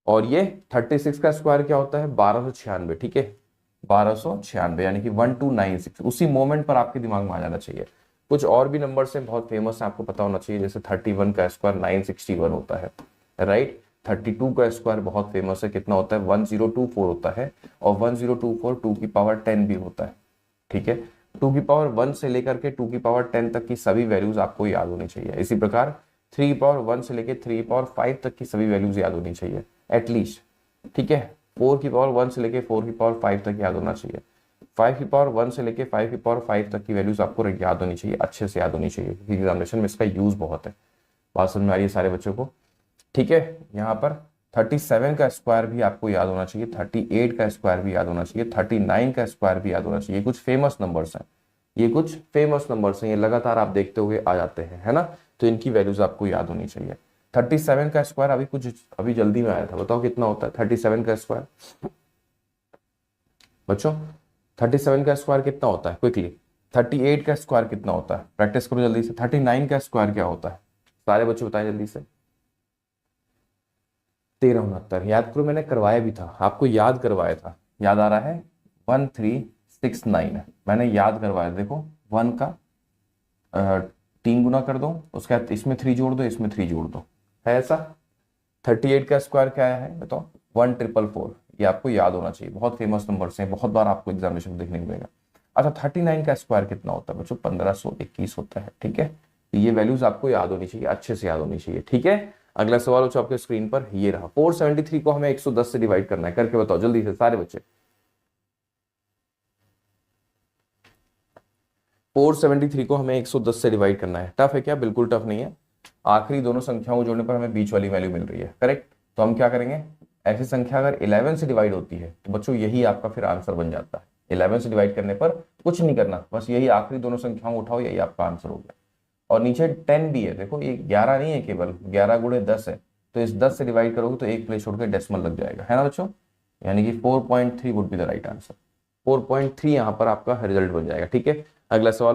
और ये 36 का स्क्वायर क्या होता है, 1296, ठीक है, 1296 यानी कि 1296, उसी मोमेंट पर आपके दिमाग में आ जाना चाहिए। कुछ और भी नंबर्स हैं बहुत फेमस है, आपको पता होना चाहिए, जैसे 31 का स्क्वायर 961 होता है, राइट। 32 का स्क्वायर बहुत फेमस है, कितना होता है, 1024 होता है, और 1024 टू की पावर 10 भी होता है, ठीक है। टू की पावर 1 से लेकर के टू की पावर 10 तक की सभी वैल्यूज आपको याद होनी चाहिए। इसी प्रकार 3 की पावर 1 से लेकर 3 की पावर 5 तक की सभी वैल्यूज याद होनी चाहिए एटलीस्ट, ठीक है। 4 की पावर 1 से लेकर 4 की पावर 5 तक याद होना चाहिए। 5 की पावर 1 से लेकर 5 की पावर 5 तक की वैल्यूज आपको याद होनी चाहिए, अच्छे से याद होनी चाहिए, क्योंकि एग्जामिनेशन में इसका यूज बहुत है। बात समझ में आ रही है सारे बच्चों को, ठीक है। यहाँ पर 37 का स्क्वायर भी आपको याद होना चाहिए, 38 का स्क्वायर भी याद होना चाहिए, 39 का स्क्वायर भी याद होना चाहिए। कुछ फेमस नंबर्स हैं, ये कुछ फेमस नंबर्स हैं, ये लगातार आप देखते हुए आ जाते हैं, है ना, तो इनकी वैल्यूज आपको याद होनी चाहिए। 37 का स्क्वायर अभी जल्दी में आया था, बताओ कितना होता है 37 का स्क्वायर बच्चों। 37 का स्क्वायर कितना होता है क्विकली। 38 का स्क्वायर कितना होता है, प्रैक्टिस करो जल्दी से। 39 का स्क्वायर क्या होता है, सारे बच्चे बताएं जल्दी से। 1369 याद करो, मैंने करवाया भी था, आपको याद करवाया था, याद आ रहा है। 1369 मैंने याद करवाया, देखो 1 का 3 गुना कर दो, उसके बाद इसमें 3 जोड़ दो, इसमें 3 जोड़ दो, है ऐसा। 38 का स्क्वायर क्या है बताओ, 1444, ये आपको याद होना चाहिए, बहुत फेमस नंबर्स हैं, बहुत बार आपको एग्जामिनेशन में देखने को मिलेगा। अच्छा 39 का स्क्वायर कितना होता है बच्चों, 1521 होता है, ठीक है। तो ये वैल्यूज आपको याद होनी चाहिए, अच्छे से याद होनी चाहिए, ठीक है। अगला सवाल बच्चों आपके स्क्रीन पर ये रहा, 473 को हमें 110 से डिवाइड करना है, करके बताओ जल्दी से सारे बच्चे। 473 को हमें 110 से डिवाइड करना है, टफ है क्या, बिल्कुल टफ नहीं है। आखिरी दोनों संख्याओं को जोड़ने पर हमें बीच वाली वैल्यू मिल रही है, करेक्ट। तो हम क्या करेंगे, ऐसी संख्या अगर 11 से डिवाइड होती है तो बच्चों यही आपका फिर आंसर बन जाता है। 11 से डिवाइड करने पर कुछ नहीं करना, बस यही आखिरी दोनों संख्याओं को उठाओ, यही आपका आंसर हो गया। और नीचे 10 भी है, देखो ये 11 नहीं है, केवल 11 गुणे 10 है, तो इस 10 से डिवाइड करोगे तो एक प्लेस छोड़ के डेसिमल लग जाएगा, है ना बच्चों। यानी कि 4.3 would be the right answer. 4.3 यहाँ पर आपका रिजल्ट बन जाएगा, ठीक है। अगला सवाल